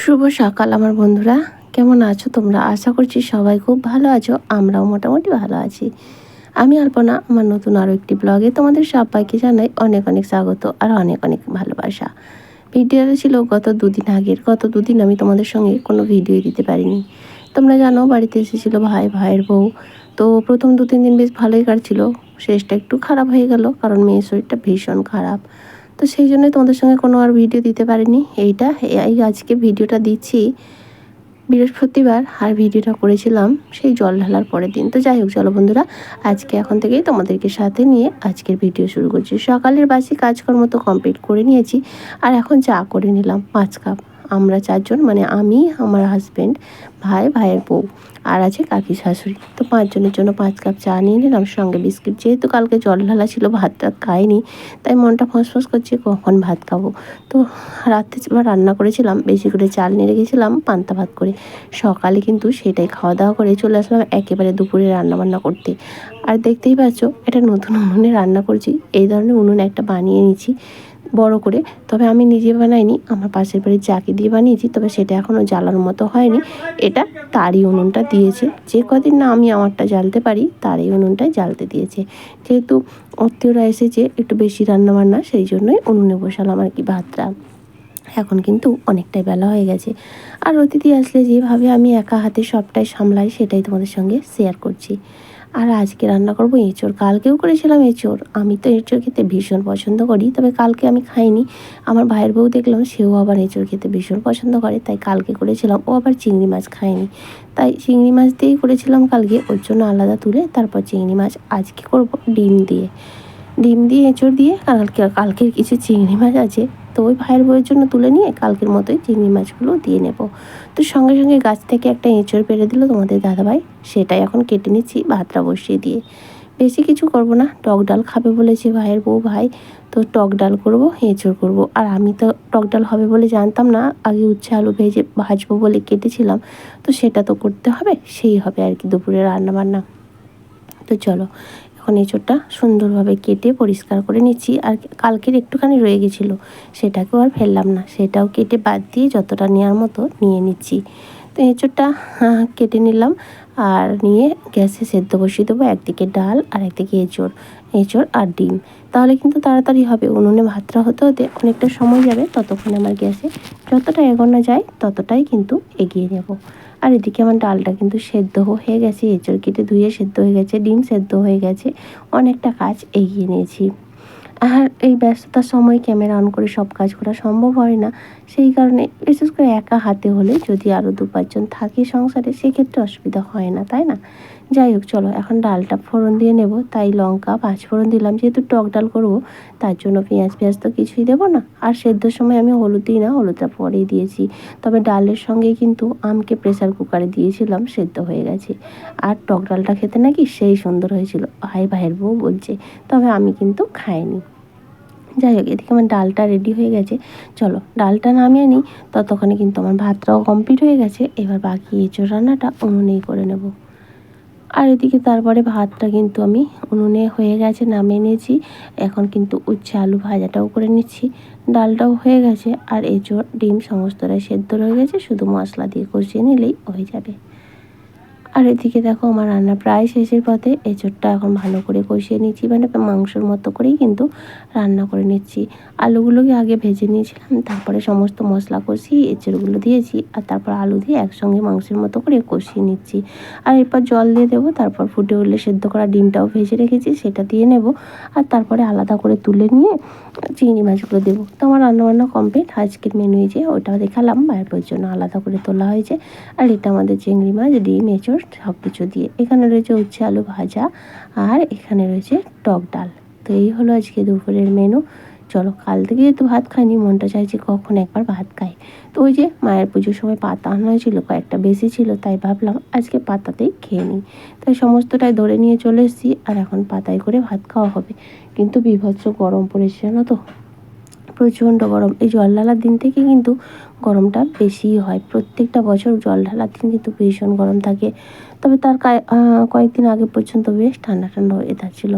শুভ সকাল আমার বন্ধুরা, কেমন আছো তোমরা? আশা করছি সবাই খুব ভালো আছো। আমরাও মোটামুটি ভালো আছি। আমি আলপনা, আমার নতুন আরও একটি ব্লগে তোমাদের সবাইকে জানাই অনেক অনেক স্বাগত আর অনেক অনেক ভালোবাসা। ভিডিওটা ছিল গত দুদিন আগের। গত দুদিন আমি তোমাদের সঙ্গে কোনো ভিডিও দিতে পারিনি। তোমরা জানো বাড়িতে এসেছিল ভাইয়ের বউ। তো প্রথম 2-3 দিন বেশ ভালোই কাটছিল, শেষটা একটু খারাপ হয়ে গেল কারণ মেয়ের শরীরটা ভীষণ খারাপ। তো সেই জন্যই তোমাদের সঙ্গে কোনো আর ভিডিও দিতে পারিনি। এই আজকে ভিডিওটা দিচ্ছি বৃহস্পতিবার, আর ভিডিওটা করেছিলাম সেই জল ঢালার পরের দিন। তো যাই হোক, চলো বন্ধুরা, আজকে এখন থেকেই তোমাদেরকে সাথে নিয়ে আজকের ভিডিও শুরু করছি। সকালের বাসি কাজকর্ম তো কমপ্লিট করে নিয়েছি, আর এখন চা করে নিলাম 5 কাপ। আমরা 4 জন, মানে আমি, আমার হাজব্যান্ড, ভাইয়ের বউ আর আছে কাকি শাশুড়ি। তো 5 জনের জন্য 5 কাপ চা নিয়ে নিলাম, সঙ্গে বিস্কিট। যেহেতু কালকে জল ঢালা ছিল, ভাতটা খাইনি, তাই মনটা ফসফস করছে কখন ভাত খাবো। তো রাত্রে রান্না করেছিলাম, বেশি করে চাল নিয়ে রেখেছিলাম পান্তা ভাত করে। সকালে কিন্তু সেটাই খাওয়া দাওয়া করে চলে আসলাম একেবারে দুপুরে রান্নাবান্না করতে। আর দেখতেই পাচ্ছ, এটা নতুন উনুনে রান্না করছি। এই ধরনের উনুন একটা বানিয়ে নিয়েছি বড় করে। তবে আমি নিজে বানাইনি, আমার পাশের বাড়ির জাকি দিয়ে বানিয়েছি। তবে সেটা এখনও জ্বালার মতো হয়নি। এটা তারই উনুনটা দিয়েছে। যে কদিন না আমি আমারটা জ্বালতে পারি, তার এই উনুনটাই জ্বালতে দিয়েছে। যেহেতু আত্মীয়রা এসেছে, একটু বেশি রান্নাবান্না, সেই জন্যই উনুনে বসালাম আর কি ভাতটা। এখন কিন্তু অনেকটাই বেলা হয়ে গেছে। আর অতিথি আসলে যেভাবে আমি একা হাতে সবটাই সামলাই, সেটাই তোমাদের সঙ্গে শেয়ার করছি। আর আজকে রান্না করব এঁচোড়। কালকেও করেছিলাম এঁচোড়। আমি তো এঁচোড় খেতে ভীষণ পছন্দ করি, তবে কালকে আমি খাইনি। আমার ভাইয়ের বউ দেখলাম, সেও আবার এঁচোড় খেতে ভীষণ পছন্দ করে, তাই কালকে করেছিলাম। ও আবার চিংড়ি মাছ খায়নি, তাই চিংড়ি মাছ দিয়েই করেছিলাম কালকে। ওর জন্য আলাদা তুলে তারপর চিংড়ি মাছ আজকে করব ডিম দিয়ে এঁচোড় দিয়ে। কালকের কিছু চিংড়ি মাছ আছে, তো ওই ভাইয়ের বউয়ের জন্য তুলে নিয়ে কালকের মতোই চিংড়ি মাছগুলো দিয়ে নেব। তো সঙ্গে সঙ্গে গাছ থেকে একটা এঁচোড় পেড়ে দিল তোমাদের দাদাভাই, সেটাই এখন কেটে নিচ্ছি ভাতটা বসিয়ে দিয়ে। বেশি কিছু করব না, টক ডাল খাবে বলেছে ভাইয়ের বউ। তো টক ডাল করব, এঁচোড় করব। আর আমি তো টক ডাল হবে বলে জানতাম না, আগে উচ্ছে আলু ভাজবো বলে কেটেছিলাম। তো সেটা তো করতে হবে, সেই হবে আর কি দুপুরে রান্নাবান্না। তো চলো, এখন এঁচোড়টা সুন্দরভাবে কেটে পরিষ্কার করে নিচ্ছি। আর কালকের একটুখানি রয়ে গেছিলো, সেটাকেও আর ফেললাম না, সেটাও কেটে বাদ দিয়ে যতটা নেওয়ার মতো নিয়ে নিচ্ছি। তো এঁচোড়টা কেটে নিলাম, আর নিয়ে গ্যাসে সেদ্ধ বসিয়ে দেবো। একদিকে ডাল আর একদিকে এঁচোড় আর ডিম। তাহলে কিন্তু তাড়াতাড়ি হবে। উনুনে ভাতটা হতে হতে অনেকটা সময় যাবে, ততক্ষণে আমার গ্যাসে যতটা এগোনো যায় ততটাই কিন্তু এগিয়ে নেব। আর এদিকে আমার ডালটা কিন্তু সেদ্ধ হয়ে গেছে, এঁচোড় কেটে ধুয়ে সেদ্ধ হয়ে গেছে, ডিম সেদ্ধ হয়ে গেছে। অনেকটা কাজ এগিয়ে নিয়েছি। আর এই ব্যস্ততার সময় ক্যামেরা অন করে সব কাজ করা সম্ভব হয় না। সেই কারণে বিশেষ করে একা হাতে হলে, যদি আরও 2-5 জন থাকে সংসারে, সেক্ষেত্রে অসুবিধা হয় না, তাই না? যাই হোক, চলো এখন ডালটা ফোড়ন দিয়ে নেব। তাই লঙ্কা 5 ফোড়ন দিলাম, যেহেতু টক ডাল করব, তার জন্য পেঁয়াজ তো কিছুই দেবো না। আর সেদ্ধর সময় আমি হলুদ দিই না, হলুদটা পরেই দিয়েছি। তবে ডালের সঙ্গে কিন্তু আমকে প্রেসার কুকারে দিয়েছিলাম, সেদ্ধ হয়ে গেছে। আর টক ডালটা খেতে নাকি সেই সুন্দর হয়েছিল, ভাইয়ের বউ বলছে। তবে আমি কিন্তু খাইনি। যাই হোক, এদিকে আমার ডালটা রেডি হয়ে গেছে। চলো ডালটা নামিয়ে নিই, ততক্ষণে কিন্তু আমার ভাতটাও কমপ্লিট হয়ে গেছে। এবার বাকি এঁচোড় রান্নাটা উনুনেই করে নেব। আর এদিকে তারপরে ভাতটা কিন্তু আমি উনুনে হয়ে গেছে, নামিয়ে নিয়েছি। এখন কিন্তু উচ্ছে আলু ভাজাটাও করে নিচ্ছি। ডালটাও হয়ে গেছে, আর এঁচোড় ডিম সমস্তটাই সেদ্ধ হয়ে গেছে, শুধু মশলা দিয়ে কষিয়ে নিলেই হয়ে যাবে। আর এদিকে দেখো, আমার রান্না প্রায় শেষের পথে। এঁচোড়টা এখন ভালো করে কষিয়ে নিচ্ছি, মানে মাংসর মতো করেই কিন্তু রান্না করে নিচ্ছি। আলুগুলোকে আগে ভেজে নিয়েছিলাম, তারপরে সমস্ত মশলা কষিয়ে এঁচোড়গুলো দিয়েছি, আর তারপর আলু দিয়ে একসঙ্গে মাংসের মতো করে কষিয়ে নিচ্ছি। আর এরপর জল দিয়ে দেবো, তারপর ফুটে উঠলে সেদ্ধ করা ডিমটাও ভেজে রেখেছি, সেটা দিয়ে নেব। আর তারপরে আলাদা করে তুলে নিয়ে চিংড়ি মাছগুলো দেবো। তো আমার রান্নাবান্না কমপ্লিট। আজকের মেনু যে ওটা দেখালাম, ভাইয়ের জন্য আলাদা করে তোলা হয়েছে। আর এটা আমাদের চিংড়ি মাছ, ডিম, এঁচোড় সব কিছু দিয়ে। এখানে রয়েছে উচ্ছে আলু ভাজা, আর এখানে রয়েছে টক ডাল। তো এই হলো আজকে দুপুরের মেনু। চলো, কাল থেকে যেহেতু ভাত খাইনি, মনটা চাইছে কখন একবার ভাত খাই। তো ওই যে মায়ের পুজোর সময় পাতা আনা হয়েছিল, কয়েকটা বেশি ছিল, তাই ভাবলাম আজকে পাতাতেই খেয়ে নিই। তাই সমস্তটাই ধরে নিয়ে চলে এসেছি, আর এখন পাতায় করে ভাত খাওয়া হবে। কিন্তু বীভৎস গরম পড়েছে জানো তো, প্রচণ্ড গরম। এই জল ঢালার দিন থেকে কিন্তু গরমটা বেশিই হয়। প্রত্যেকটা বছর জল ঢালার দিন কিন্তু ভীষণ গরম থাকে। তবে তার কয়েকদিন আগে পর্যন্ত বেশ ঠান্ডা ওয়েদার ছিল।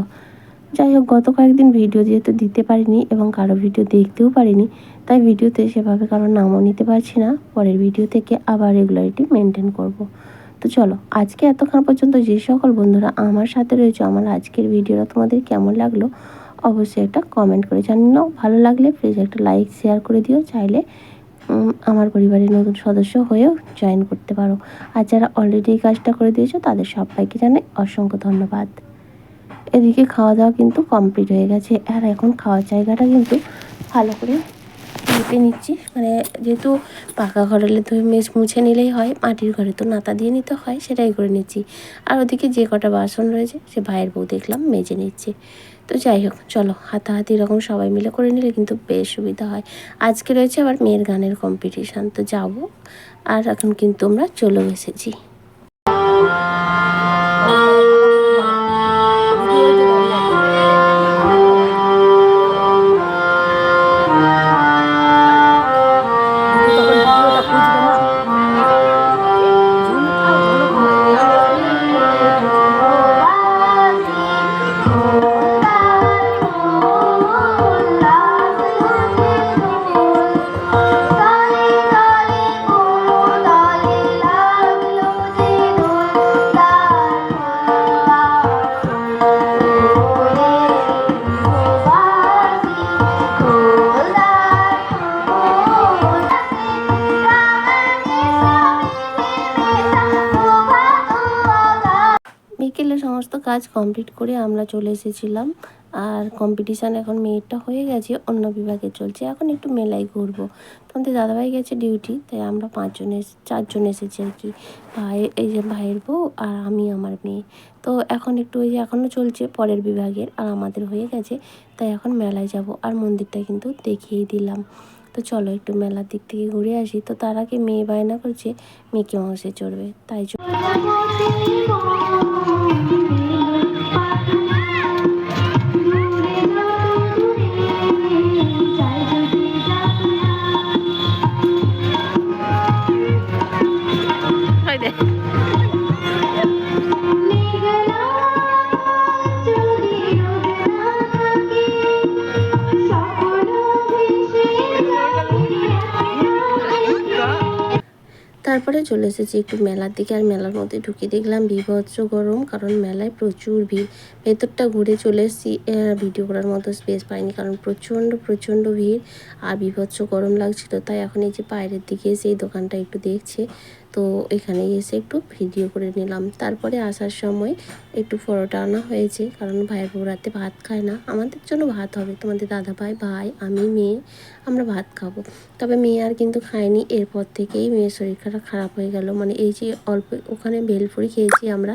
যাই হোক, গত কয়েকদিন ভিডিও যেহেতু দিতে পারিনি এবং কারো ভিডিও দেখতেও পারিনি, তাই ভিডিওতে সেভাবে কারোর নামও নিতে পারছি না। পরের ভিডিও থেকে আবার রেগুলারিটি মেনটেন করব। তো চলো, আজকে এতক্ষণ পর্যন্ত যে সকল বন্ধুরা আমার সাথে রয়েছে, আমার আজকের ভিডিওটা তোমাদের কেমন লাগলো অবশ্যই একটা কমেন্ট করে জানিও। ভালো লাগলে প্লিজ একটা লাইক শেয়ার করে দিও। চাইলে আমার পরিবারের নতুন সদস্য হয়েও জয়েন করতে পারো। আর যারা অলরেডি এই কাজটা করে দিয়েছো তাদের সবাইকে জানাই অসংখ্য ধন্যবাদ। এদিকে খাওয়া দাওয়া কিন্তু কমপ্লিট হয়ে গেছে, আর এখন খাওয়ার জায়গাটা কিন্তু ভালো করে মেপে নিচ্ছি। মানে যেহেতু পাকা ঘর হলে তো মেঝ মুছে নিলেই হয়, মাটির ঘরে তো নাতা দিয়ে নিতে হয়, সেটাই করে নিচ্ছি। আর ওদিকে যে কটা বাসন রয়েছে সে ভাইয়ের বউ দেখলাম মেজে নিচ্ছে। তো যাই হোক, চলো হাতাহাতি এরকম সবাই মিলে করে নিলে কিন্তু বেশ সুবিধা হয়। আজকে রয়েছে আবার মেয়ের গানের কম্পিটিশান, তো যাবো। আর এখন কিন্তু আমরা চলেও এসেছি। বিকেলে সমস্ত কাজ কমপ্লিট করে আমরা চলে এসেছিলাম। আর কম্পিটিশান এখন মেয়েরটা হয়ে গেছে, অন্য বিভাগে চলছে। এখন একটু মেলায় ঘুরবো। তোমাদের দাদাভাই গেছে ডিউটি, তাই আমরা 4জন এসেছি আর কি। এই যে ভাইয়ের বউ আর আমি, আমার মেয়ে। তো এখন একটু ওই যে এখনও চলছে পরের বিভাগের, আর আমাদের হয়ে গেছে, তাই এখন মেলায় যাব। আর মন্দিরটা কিন্তু দেখিয়েই দিলাম। তো চলো একটু মেলার দিক থেকে ঘুরে আসি। তো তার আগে মেয়ে বায়না করছে মিকি মাউসে চড়বে, তাই তারপরে চলে এসেছি একটু মেলার দিকে। আর মেলার মধ্যে ঢুকে দেখলাম বীভৎস গরম, কারণ মেলায় প্রচুর ভিড়। ভেতরটা ঘুরে চলে এসেছি, ভিডিও করার মতো স্পেস পাইনি, কারণ প্রচণ্ড ভিড় আর বীভৎস গরম লাগছিল। তাই এখন এই যে বাইরের দিকে এসে এই দোকানটা একটু দেখছে, তো এখানে এসে একটু ভিডিও করে নিলাম। তারপরে আসার সময় একটু পরোটা আনা হয়েছে, কারণ ভাইয়ের বউ রাতে ভাত খায় না। আমাদের জন্য ভাত হবে, তোমাদের দাদাভাই, ভাই, আমি, মেয়ে আমরা ভাত খাবো। তবে মেয়ে আর কিন্তু খায়নি। এরপর থেকেই মেয়ের শরীরটা খারাপ হয়ে গেল। মানে এই যে অল্প ওখানে ভেলপুরি খেয়েছি আমরা,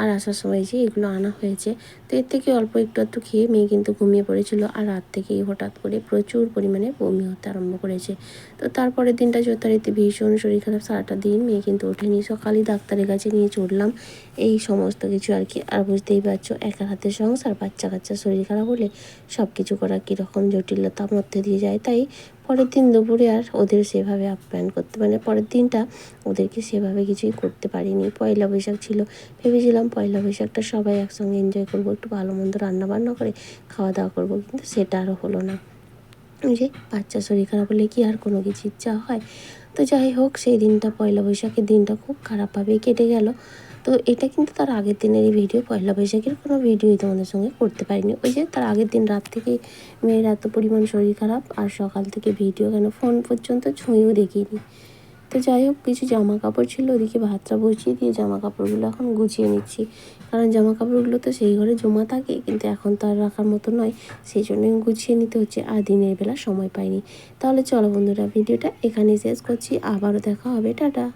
আর আসার সময় যে এগুলো আনা হয়েছে, তো এর থেকে অল্প একটু খেয়ে মেয়ে কিন্তু ঘুমিয়ে পড়েছিল। আর রাত থেকেই হঠাৎ করে প্রচুর পরিমাণে বমি হতে আরম্ভ করেছে। তো তারপরের দিনটা যথারীতি ভীষণ শরীর খারাপ, সারাটা দিন মেয়ে কিন্তু ওঠেনি। সকালেই ডাক্তারের কাছে নিয়ে চড়লাম, এই সমস্ত কিছু আর কি। আর বুঝতেই পারছো, একার হাতে সংসার, বাচ্চা কাচ্চা শরীর খারাপ হলে সব কিছু করা কীরকম জটিলতার মধ্যে দিয়ে যায়। তাই পরের দিন দুপুরে আর ওদের সেভাবে আপ্যায়ন করতে, মানে পরের দিনটা ওদেরকে সেভাবে কিছুই করতে পারিনি। পয়লা বৈশাখ ছিল, ভেবেছিলাম পয়লা বৈশাখটা সবাই একসঙ্গে এনজয় করবো, একটু ভালো মন্দ রান্নাবান্না করে খাওয়া দাওয়া করবো, কিন্তু সেটা আরও হলো না। ওই যে বাচ্চা শরীর খারাপ হলে কি আর কোনো কিছু ইচ্ছা হয়। তো যাই হোক, সেই দিনটা পয়লা বৈশাখের দিনটা খুব খারাপভাবেই কেটে গেল। তো এটা কিন্তু তার আগের দিনেরই ভিডিও, পয়লা বৈশাখের কোনো ভিডিওই তোমাদের সঙ্গে করতে পারিনি। ওই যে তার আগের দিন রাত থেকে মেয়ের এত পরিমাণ শরীর খারাপ, আর সকাল থেকে ভিডিও কেন ফোন পর্যন্ত ছুঁয়েও দেখিনি। তো যাই হোক, কিছু জামা কাপড় ছিল, ওদিকে ভাতটা বসিয়ে দিয়ে জামা কাপড়গুলো এখন গুছিয়ে নিচ্ছি। কারণ জামা কাপড়গুলো তো সেই ঘরে জমা থাকে, কিন্তু এখন তো আর রাখার মতো নয়, সেই জন্যই গুছিয়ে নিতে হচ্ছে। আর দিনের বেলা সময় পাইনি। তাহলে চলো বন্ধুরা, ভিডিওটা এখানেই শেষ করছি। আবারও দেখা হবে, টাটা।